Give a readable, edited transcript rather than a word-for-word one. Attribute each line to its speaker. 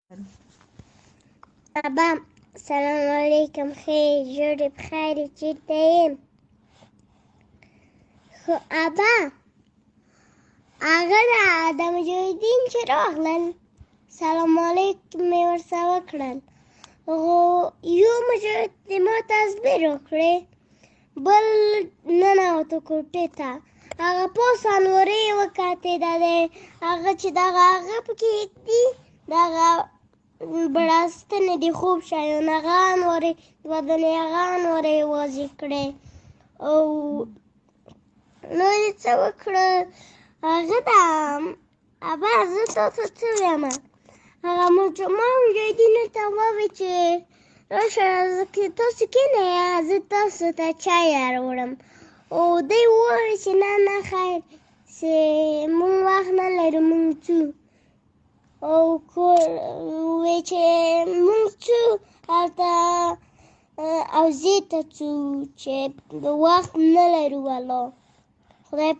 Speaker 1: ابا سلام علیکم، خیر جوړې بخیر، چېرته یم؟ خو ابا هغه د مجاهدین چې راغلل سلام علیکم مې ورسره وکړل. یو مجاهد ما تصبیر وکړې، بل ننوتو کوټې ته. هغه پوس انورې وکتې هغه چې دغه هغه پکې دي، دغه بړستنې دي خوب شیان، هغه انورې بدن یې هغه انورې واضح کړې. او نو یې څه وکړل هغه ابا زه تاسو څه ویم، هغه ما مجاهدینو ته وویل چې راشه تاسو کښېنئ، زه تاسو ته چای راوړم. او دوی وویل چې نه خیر، چې موږ وخت نه لرو، موږ ځو. او وی چې موږ ځو هلته اوزې ته ځو چې وخت نه لرو. والله خدای